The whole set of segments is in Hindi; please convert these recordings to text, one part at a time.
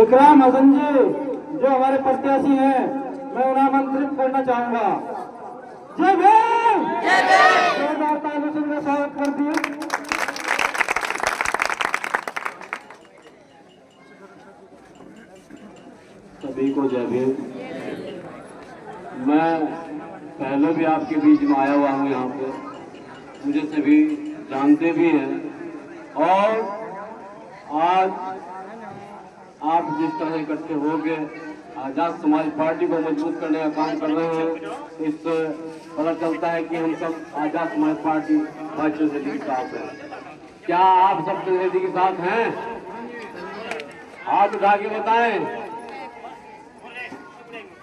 इकराम हसन जी जो हमारे प्रत्याशी हैं, मैं उन्हें आमंत्रित करना चाहूंगा। जय भीम, जोरदार तालियों से उनका स्वागत करती हूँ। सभी को जय भीम। मैं पहले भी आपके बीच में आया हुआ हूँ, यहाँ पे मुझे सभी जानते भी हैं। और आज आप जिस तरह इकट्ठे हो गए आजाद समाज पार्टी को मजबूत करने का काम कर रहे हैं, इससे पता चलता है कि हम सब आजाद समाज पार्टी भाई चंद्रशेखर के साथ हैं। क्या आप सब चंद्रशेखर के साथ हैं? हाथ उठा के बताएं।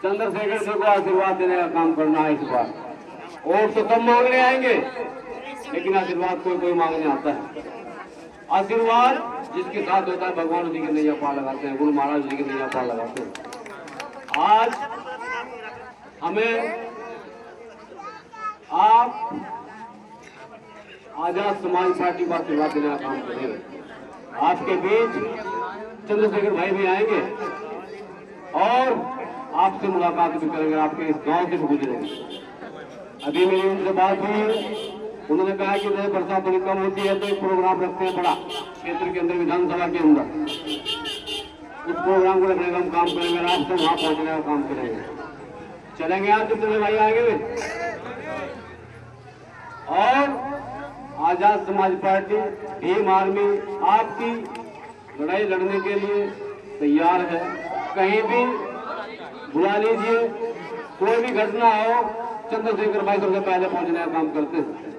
चंद्रशेखर जी को आशीर्वाद देने का काम करना है इस बार। वोट तो कम मांगने आएंगे, लेकिन आशीर्वाद कोई कोई मांगने आता है। आशीर्वाद जिसके साथ होता है, भगवान जी के नैया पार लगाते हैं, गुरु महाराज जी के नैया पार लगाते हैं। आज हमें आप आजाद समाज पार्टी को आशीर्वाद देने का काम करेंगे। आपके बीच चंद्रशेखर भाई भी आएंगे और आपसे मुलाकात भी करेंगे, आपके इस गांव से भी गुजरेंगे। अभी मेरी उनसे बात हुई, उन्होंने कहा कि जब बरसात थोड़ी कम होती है तो एक प्रोग्राम रखते हैं बड़ा क्षेत्र के अंदर, विधानसभा के अंदर। उस प्रोग्राम को रखने का हम काम करेंगे, आपसे वहां पहुंचने का काम करेंगे। चलेंगे आप जितने भाई आएंगे भी। और आजाद समाज पार्टी भीम आर्मी आपकी लड़ाई लड़ने के लिए तैयार है। कहीं भी बुला लीजिए, कोई भी घटना हो, चंद्रशेखर भाई सबसे पहले पहुंचने का काम करते हैं।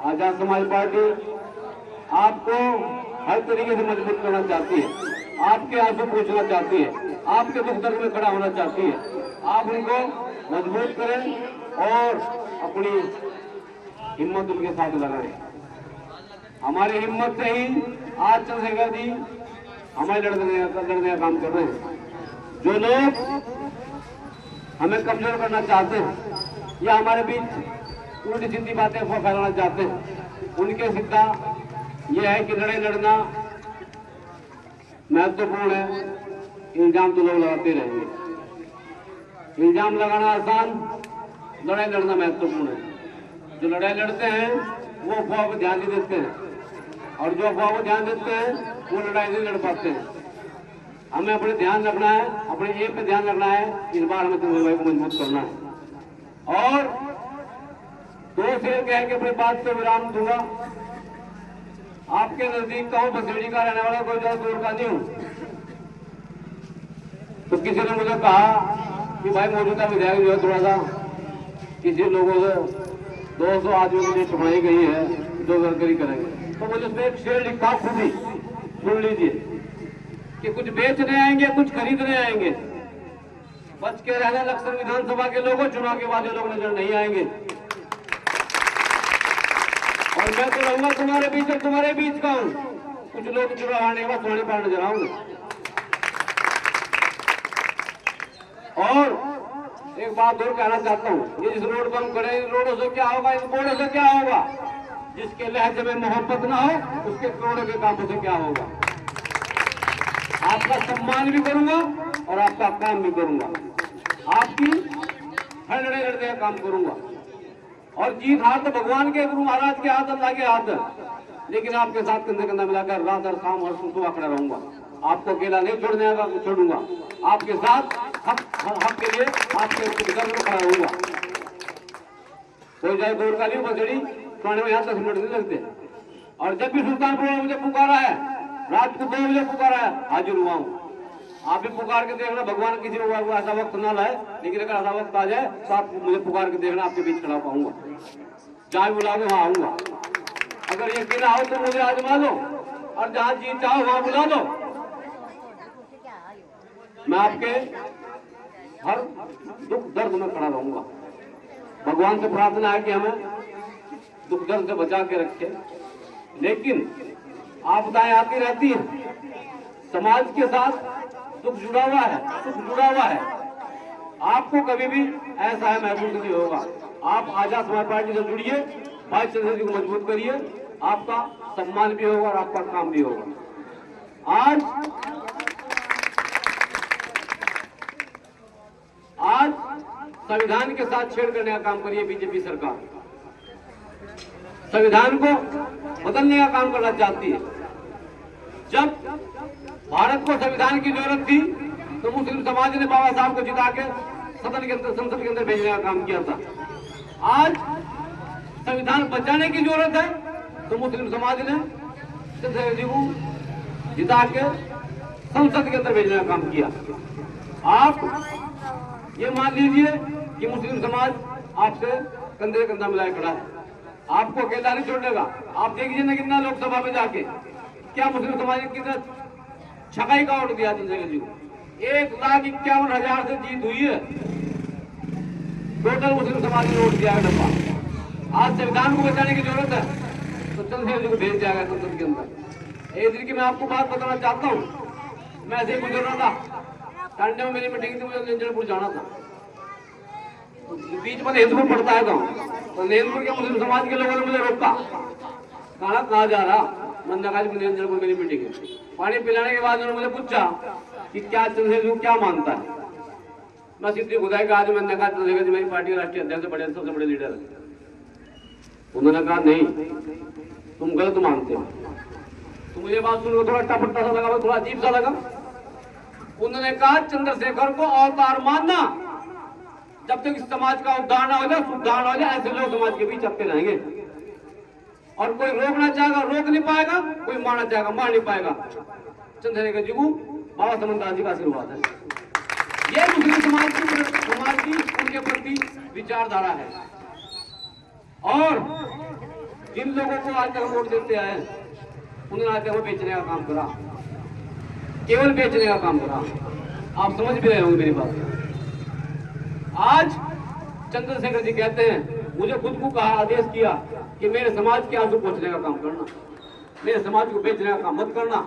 आजाद समाज पार्टी आपको हर तरीके से मजबूत करना चाहती है, आपके आंसू पूछना चाहती है, आपके दुख दर्द में खड़ा होना चाहती है। आप उनको मजबूत करें और अपनी हिम्मत उनके साथ लगाएं। हमारी हिम्मत से ही आज चंद्रशेखर जी हमें लड़ने का काम कर रहे हैं। जो लोग हमें कमजोर करना चाहते हैं या हमारे बीच उल्टी सीधी बातें फैलाना चाहते हैं, उनके सिद्धा यह है कि लड़ाई लड़ना महत्वपूर्ण है, इल्जाम तो लोग लगाते रहेंगे। इल्जाम लगाना आसान, लड़ाई लड़ना महत्वपूर्ण है। जो लड़ाई लड़ते हैं वो अफवाह को ध्यान नहीं देते हैं, और जो अफवाह को ध्यान देते हैं वो लड़ाई नहीं लड़ पाते हैं। हमें अपने ध्यान रखना है, अपने एम पे ध्यान रखना है। इस बार हमें चंद्रशेखर भाई को मजबूत करना है। और दो शेर कह के अपनी बात से विराम दूंगा। आपके नजदीक का हूं, बसेड़ी का रहने वाला, कोई ज्यादा दूर का नहीं हूं। तो किसी ने मुझे कहा कि भाई मौजूदा विधायक जो है थोड़ा सा किसी लोगों से 200 आदमियों के लिए छुड़ाई गई है, जो सरकारी करेंगे। तो मुझे उसमें एक शेर लिखा, खुद ही सुन लीजिए कि कुछ बेचने आएंगे, कुछ खरीदने आएंगे। बच के रहना लक्ष्मण विधानसभा के लोगों, चुनाव के बाद ये लोग नजर नहीं आएंगे। और मैं तो रहूंगा तुम्हारे बीच और तुम्हारे बीच का हूं। कुछ लोग चुनाव आने के बाद सोने पर नजर आऊंगा। और एक बात और कहना चाहता हूं, ये जिस रोड पर हम खड़े हैं, रोडों से क्या होगा, इन बोर्डों से क्या होगा? जिसके लहजे में मोहब्बत ना हो, उसके करोड़ों के कामों से क्या होगा? आपका सम्मान भी करूंगा और आपका काम भी करूंगा, आपकी हर लड़ाई लड़ने का काम करूंगा। और जीत हाथ तो भगवान के, गुरु महाराज के हाथ, अल्लाह के हाथ है। लेकिन आपके साथ कंधे कंधा मिलाकर रात और शाम और सुबह खड़ा रहूंगा। आपको अकेला नहीं छोड़ूंगा। आपके साथ हक के लिए आपके घर में खड़ा रहूंगा। कोई जाए दूर का नहीं, बसेड़ी खाने में यहाँ 10 मिनट नहीं लगते। और जब भी सुल्तानपुर में मुझे पुकारा है, रात को 2 बजे पुकारा है, हाजिर हुआ हूँ। आप भी पुकार के देखना, भगवान किसी को ऐसा वक्त ना लाए, लेकिन अगर ऐसा वक्त आ जाए तो आप मुझे पुकार के देखना, आपके बीच खड़ा पाऊंगा। जहाँ बुलाओगे वहां आऊंगा। अगर ये गिरा हो तो मुझे आजमा लो, और जहां जी चाहो वहां बुला लो। मैं आपके हर दुख दर्द में खड़ा रहूंगा। भगवान से प्रार्थना है कि हमें दुख दर्द से बचा के रखे। लेकिन आपदाएं आती रहती हैं, समाज के साथ दुख जुड़ा हुआ है, सुख जुड़ा हुआ है। आपको कभी भी ऐसा है महसूस नहीं होगा। आप आजाद समाज पार्टी से जुड़िए, भाई चंद्रशेखर जी को मजबूत करिए, आपका सम्मान भी होगा और आपका काम भी होगा। आज संविधान के साथ छेड़ करने का काम करिए बीजेपी सरकार। संविधान को बदलने का काम करना चाहती है। जब भारत को संविधान की जरूरत थी तो मुस्लिम समाज ने बाबा साहब को जिता के सदन के अंदर, संसद के अंदर भेजने का काम किया था। आज संविधान बचाने की जरूरत है तो मुस्लिम समाज ने चंद्रशेखर जी को जिता के संसद के अंदर भेजने का काम किया। आप ये मान लीजिए कि मुस्लिम समाज आपसे कंधे से कंधा मिलाए खड़ा है, आपको अकेला नहीं छोड़ेगा। आप देखिए ना कितना लोकसभा में जाके क्या मुस्लिम समाज ने कितना छकाई का वोट दिया चंद्रशेखर जी को। 1,51,000 से जीत हुई है। टोटल मुस्लिम समाज ने वोट दिया है डब्बा। आज संविधान को बचाने की जरूरत है तो चंद्रशेखर जी को भेज जाएगा संसद के अंदर। एक दिन की मैं आपको बात बताना चाहता हूँ। मैं ऐसे ही गुजर रहा था, टांडे में मेरी मीटिंग थी, मुझे नेंजलपुर जाना था। बीच में नेंजलपुर पड़ता है गाँव, तो नेंजलपुर के मुस्लिम समाज के लोगों ने मुझे रोका, कहा जा रहा। मैंने कहा नेंजलपुर मेरी मीटिंग है। पानी पिलाने के बाद उन्होंने मुझे पूछा कि क्या चंद्रशेखर जी क्या मानता है। मैं सीधी खुदाई का आज मैंने कहा चंद्रशेखर जी मेरी पार्टी के राष्ट्रीय अध्यक्ष बड़े सबसे बड़े लीडर है। उन्होंने कहा नहीं, तुम गलत मानते हो। तो मुझे बात सुनकर थोड़ा टपट्टा सा लगा, थोड़ा अजीब सा लगा। उन्होंने कहा चंद्रशेखर को अवतार मानना, जब तक इस समाज का उद्धार न हो जाए, सुधार न हो जाए, ऐसे लोग समाज के बीच चलते रहेंगे। और कोई रोकना चाहेगा रोक नहीं पाएगा, कोई मारना चाहेगा मार नहीं पाएगा। चंद्रशेखर जी को बाबा समन्ता जी का आशीर्वाद है। ये मुस्लिम समाज की उनके प्रति विचारधारा है। और जिन लोगों को आज तक वोट देते आए उन्होंने आज तक वो बेचने का काम करा, केवल बेचने का काम करा। आप समझ भी रहे होंगे मेरी बात। आज चंद्रशेखर जी कहते हैं, मुझे खुद को कहा, आदेश किया कि मेरे समाज के आंसू पोंछने का काम करना, मेरे समाज को बेचने का काम मत करना,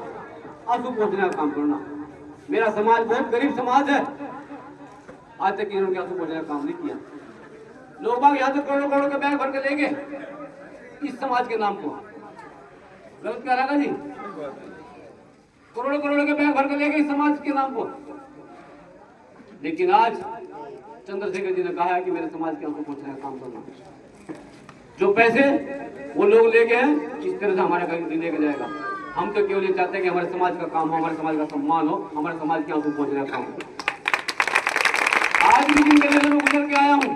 आंसू पोंछने का काम करना। मेरा समाज बहुत गरीब समाज है, आज तक इन्होंने आंसू पोंछने का काम नहीं किया। लोग बाग यहाँ से करोड़ों करोड़ों के बैग भर के लेंगे इस समाज के नाम को। गलत कह रहा जी? करोड़ों करोड़ों के बैग भर के लेंगे इस समाज के नाम को। लेकिन आज चंद्रशेखर जी ने कहा है कि मेरे समाज के आंसू पोंछने का काम करना। जो पैसे वो लोग ले गए हैं, इस तरह से हमारे घर लेके जाएगा। हम तो केवल ये चाहते हैं कि हमारे समाज का काम हो, हमारे समाज का सम्मान हो, हमारे समाज के आंसू पोंछने का काम हो। आज भी जिन गलियों में गुजर के आया हूँ,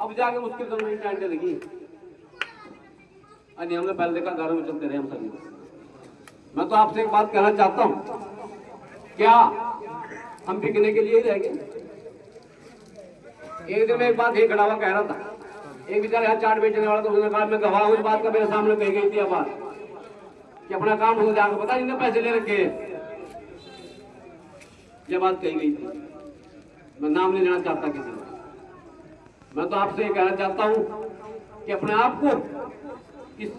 अब जाके मुश्किल तो नहीं टाइटे लगी। अरे हमने पहले देखा घरों में चलते रहे हम सभी। मैं तो आपसे एक बात कहना चाहता हूँ, क्या हम बिकने के लिए ही रह गए? एक दिन में एक बात ये खड़ा हुआ कह रहा था, एक बेचारा यहाँ चाट बेचने वाला, तो उसने कहा मैं गवाह हूँ इस बात का, मेरे सामने कही गई थी बात कि अपना काम उसने जाकर पता जिन्हें पैसे ले रखे हैं, ये बात कही गई थी। मैं नाम नहीं लेना चाहता किसी को। मैं तो आपसे ये कहना चाहता हूँ कि अपने आप को इस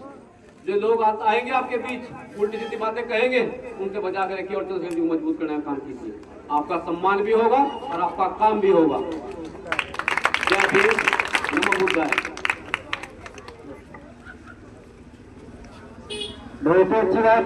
जो लोग आएंगे आपके बीच उल्टी सीधी बातें कहेंगे, उनसे बचा कर रखिए और चंद्रशेखर जी को मजबूत करने का काम कीजिए। आपका सम्मान भी होगा और आपका काम भी होगा। जय भीम, नमो बुद्धाय। बहुत अच्छी बात।